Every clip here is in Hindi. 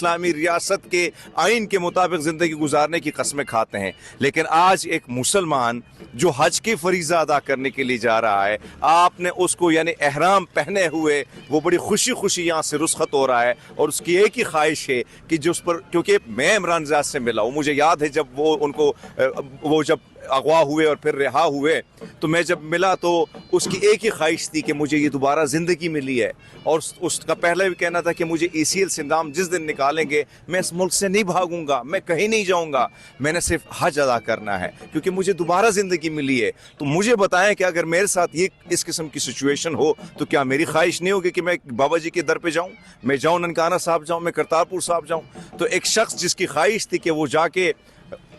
इस्लामी रियासत के आइन के मुताबिक ज़िंदगी गुजारने की कस्में खाते हैं। लेकिन आज एक मुसलमान जो हज की फरीज़ा अदा करने के लिए जा रहा है, आपने उसको यानी एहराम पहने हुए वो बड़ी खुशी खुशी यहाँ से रुखसत हो रहा है और उसकी एक ही ख्वाहिश है कि जो उस पर, क्योंकि मैं इमरान ज़िया से मिला हूँ, मुझे याद है जब वो जब अगवा हुए और फिर रिहा हुए, तो मैं जब मिला तो उसकी एक ही ख्वाहिश थी कि मुझे ये दोबारा ज़िंदगी मिली है। और उसका पहले भी कहना था कि मुझे ACL से नाम जिस दिन निकालेंगे मैं इस मुल्क से नहीं भागूंगा, मैं कहीं नहीं जाऊंगा, मैंने सिर्फ हज अदा करना है क्योंकि मुझे दोबारा ज़िंदगी मिली है। तो मुझे बताएं कि अगर मेरे साथ ये इस किस्म की सिचुएशन हो तो क्या मेरी ख्वाहिश नहीं होगी कि मैं बाबा जी के दर पे जाऊँ, मैं जाऊँ ननकाना साहब जाऊँ, मैं करतारपुर साहब जाऊँ। तो एक शख्स जिसकी ख्वाहिश थी कि वो जाके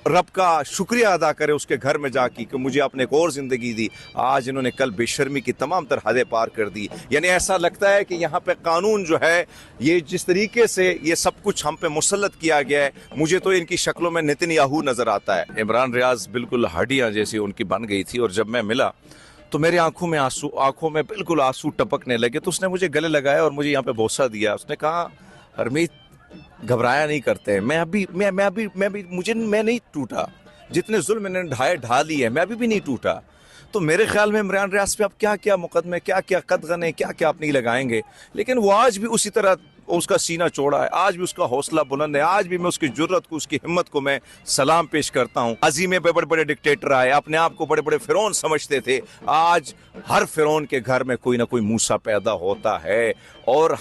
रब का शुक्रिया अदा करे उसके घर में जाके कि मुझे आपने एक और ज़िंदगी दी, आज इन्होंने कल बेशर्मी की तमाम तर हदें पार कर दी। यानी ऐसा लगता है कि यहाँ पे कानून जो है, ये जिस तरीके से ये सब कुछ हम पे मुसल्लत किया गया है, मुझे तो इनकी शक्लों में नेतन्याहू नज़र आता है। इमरान रियाज बिल्कुल हड्डियाँ जैसी उनकी बन गई थी और जब मैं मिला तो मेरी आंखों में बिल्कुल आंसू टपकने लगे। तो उसने मुझे गले लगाया और मुझे यहाँ पे बोसा दिया। उसने कहा, हरमीत घबराया नहीं करते, मैं नहीं टूटा, जितने जुल्म मैंने ढा लिए मैं अभी भी नहीं टूटा। तो मेरे ख्याल में इमरान रियाज पे आप क्या क्या मुकदमे, क्या क्या कदगने, क्या क्या आप नहीं लगाएंगे, लेकिन वो आज भी उसी तरह उसका सीना चौड़ा है, आज भी उसका हौसला बुलंद है, आज भी मैं उसकी जुर्रत को, उसकी हिम्मत को मैं सलाम पेश करता हूँ। अजी में बड़े बड़े डिक्टेटर आए, अपने आप को बड़े बड़े फिरौन समझते थे, आज हर फिरौन के घर में कोई ना कोई मूसा पैदा होता है। और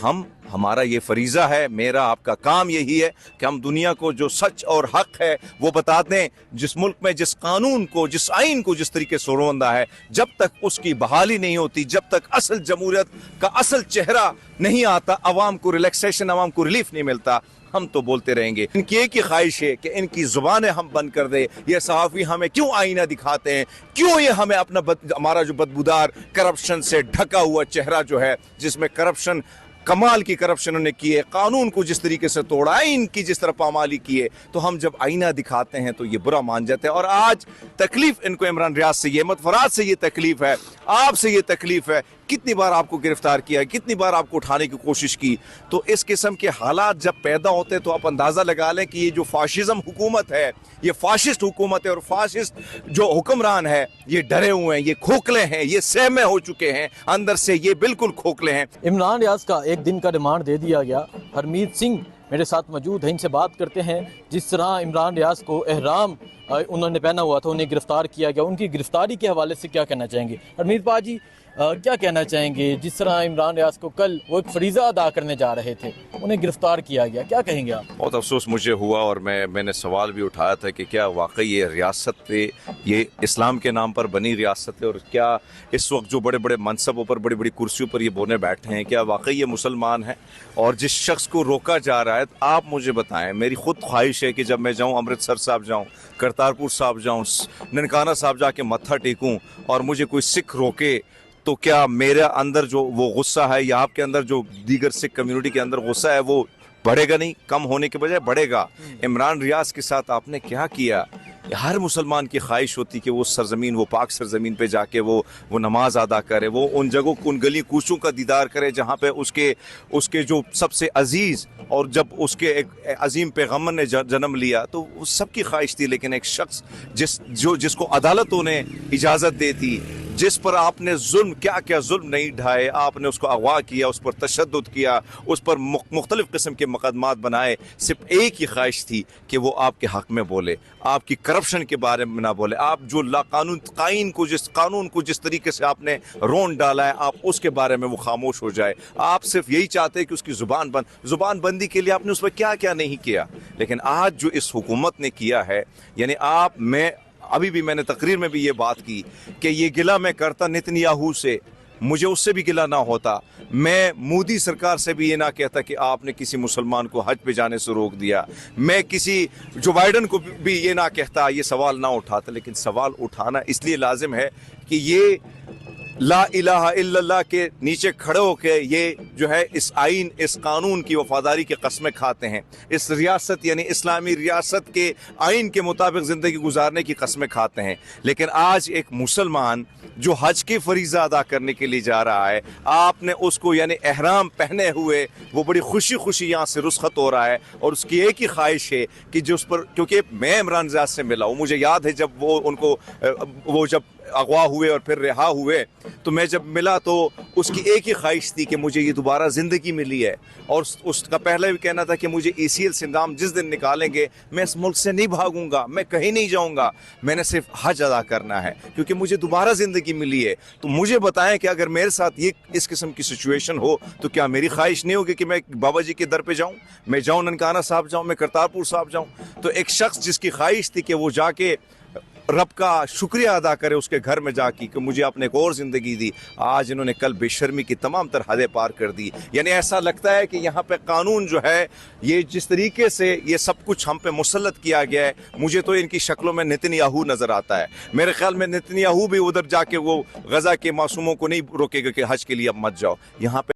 हमारा ये फरीज़ा है, मेरा आपका काम यही है कि हम दुनिया को जो सच और हक है वो बता दें। जिस मुल्क में जिस कानून को, जिस आइन को जिस तरीके से रोंदा है, जब तक उसकी बहाली नहीं होती, जब तक असल जमहूरियत का असल चेहरा नहीं आता, अवाम को रिलैक्सेशन, अवाम को रिलीफ नहीं मिलता, हम तो बोलते रहेंगे। इनकी एक ही ख्वाहिश है कि इनकी जुबानें हम बंद कर दे। ये सहाफ़ी हमें क्यों आईना दिखाते हैं, क्यों ये हमें हमारा जो बदबूदार करप्शन से ढका हुआ चेहरा जो है, जिसमें करप्शन, कमाल की करप्शन उन्होंने की है, कानून को जिस तरीके से तोड़ा है, इनकी जिस तरह पामाली की है, तो हम जब आईना दिखाते हैं तो ये बुरा मान जाते हैं। और आज तकलीफ इनको इमरान रियाज से, ये अहमद फराज से ये तकलीफ है, आपसे ये तकलीफ है। कितनी बार आपको गिरफ्तार किया, कितनी बार आपको उठाने की कोशिश की। तो इस किस्म के हालात जब पैदा होते हैं तो आप अंदाज़ा लगा लें कि ये जो फाशिज्म हुकूमत है, ये फाशिस्ट हुकूमत है और फाशिस्ट जो हुक्मरान है, ये डरे हुए हैं, ये खोखले हैं, ये सहमे हो चुके हैं, अंदर से ये बिल्कुल खोखले हैं। इमरान रियाज का एक दिन का रिमांड दे दिया गया। हरमीत सिंह मेरे साथ मौजूद हैं, इनसे बात करते हैं। जिस तरह इमरान रियाज को एहराम उन्होंने पहना हुआ था, उन्हें गिरफ्तार किया गया, उनकी गिरफ्तारी के हवाले से क्या कहना चाहेंगे? हरमीत बाजी क्या कहना चाहेंगे? जिस तरह इमरान रियाज को कल वो एक फरीज़ा अदा करने जा रहे थे, उन्हें गिरफ्तार किया गया, क्या कहेंगे आप? बहुत अफसोस मुझे हुआ और मैंने सवाल भी उठाया था कि क्या वाकई ये रियासत पे, ये इस्लाम के नाम पर बनी रियासत है, और क्या इस वक्त जो बड़े बड़े मनसबों पर, बड़ी बड़ी कुर्सियों पर ये बोने बैठे हैं, क्या वाकई ये मुसलमान हैं? और जिस शख्स को रोका जा रहा है, आप मुझे बताएं, मेरी खुद ख्वाहिश है कि जब मैं जाऊँ अमृतसर साहब जाऊँ, करतारपुर साहब जाऊँ, ननकाना साहब जाके मत्था टेकूँ और मुझे कोई सिख रोके, तो क्या मेरे अंदर जो वो गुस्सा है या आपके अंदर जो दीगर सिख कम्युनिटी के अंदर गुस्सा है वो बढ़ेगा नहीं, कम होने के बजाय बढ़ेगा। इमरान रियाज के साथ आपने क्या किया? हर मुसलमान की ख्वाहिश होती कि वो सरजमीन, वो पाक सरजमीन पे जाके वो नमाज अदा करे, वो उन जगहों, उन गली कूचों का दीदार करे जहाँ पे उसके जो सबसे अजीज़, और जब उसके एक अजीम पैगम्बर ने जन्म लिया तो उस सबकी ख्वाहिश थी। लेकिन एक शख्स जिसको अदालतों ने इजाज़त दी थी, जिस पर आपने जुल्म, क्या क्या जुल्म नहीं ढाए, आपने उसको अगवा किया, उस पर तशद्दुद किया, उस पर मुख्तलिफ़ किस्म के मुकदमात बनाए, सिर्फ एक ही ख्वाहिश थी कि वो आपके हक़ में बोले, आपकी करप्शन के बारे में ना बोले, आप जो कानून को जिस तरीके से आपने रोन डाला है, आप उसके बारे में वो खामोश हो जाए। आप सिर्फ यही चाहते हैं कि उसकी ज़ुबान बंदी के लिए आपने उस पर क्या क्या नहीं किया। लेकिन आज जो इस हुकूमत ने किया है, यानी अभी भी मैंने तकरीर में भी ये बात की कि ये गिला मैं करता नेतन्याहू से, मुझे उससे भी गिला ना होता, मैं मोदी सरकार से भी ये ना कहता कि आपने किसी मुसलमान को हज पे जाने से रोक दिया, मैं किसी जो बाइडन को भी ये ना कहता, ये सवाल ना उठाता। लेकिन सवाल उठाना इसलिए लाजिम है कि ला इलाहा इल्लल्लाह के नीचे खड़े होकर ये जो है इस आइन, इस कानून की वफादारी की कस्में खाते हैं, इस रियासत यानी इस्लामी रियासत के आइन के मुताबिक ज़िंदगी गुजारने की कस्में खाते हैं। लेकिन आज एक मुसलमान जो हज की फरीज़ा अदा करने के लिए जा रहा है, आपने उसको यानी एहराम पहने हुए वो बड़ी खुशी खुशी यहाँ से रुस्खत हो रहा है और उसकी एक ही ख्वाहिश है कि जो उस पर, क्योंकि मैं इमरान ज़िया से मिला हूँ, मुझे याद है जब वो जब अगवा हुए और फिर रिहा हुए तो मैं जब मिला तो उसकी एक ही ख्वाहिश थी कि मुझे ये दोबारा ज़िंदगी मिली है। और उसका पहले भी कहना था कि मुझे ECL से नाम जिस दिन निकालेंगे मैं इस मुल्क से नहीं भागूंगा, मैं कहीं नहीं जाऊंगा, मैंने सिर्फ हज अदा करना है क्योंकि मुझे दोबारा ज़िंदगी मिली है। तो मुझे बताएं कि अगर मेरे साथ ये इस किस्म की सिचुएशन हो तो क्या मेरी ख्वाहिश नहीं होगी कि मैं बाबा जी के दर पे जाऊँ, मैं जाऊँ ननकाना साहब जाऊँ, मैं करतारपुर साहब जाऊँ। तो एक शख्स जिसकी ख्वाहिश थी कि वो जाके रब का शुक्रिया अदा करे उसके घर में जाके कि मुझे आपने एक और ज़िंदगी दी, आज इन्होंने कल बेशर्मी की तमाम तर हदें पार कर दी। यानी ऐसा लगता है कि यहाँ पे कानून जो है, ये जिस तरीके से ये सब कुछ हम पे मुसल्लत किया गया है, मुझे तो इनकी शक्लों में नेतन्याहू नज़र आता है। मेरे ख्याल में नेतन्याहू भी उधर जाके वो गज़ा के मासूमों को नहीं रोकेगा कि हज के लिए अब मत जाओ। यहाँ पे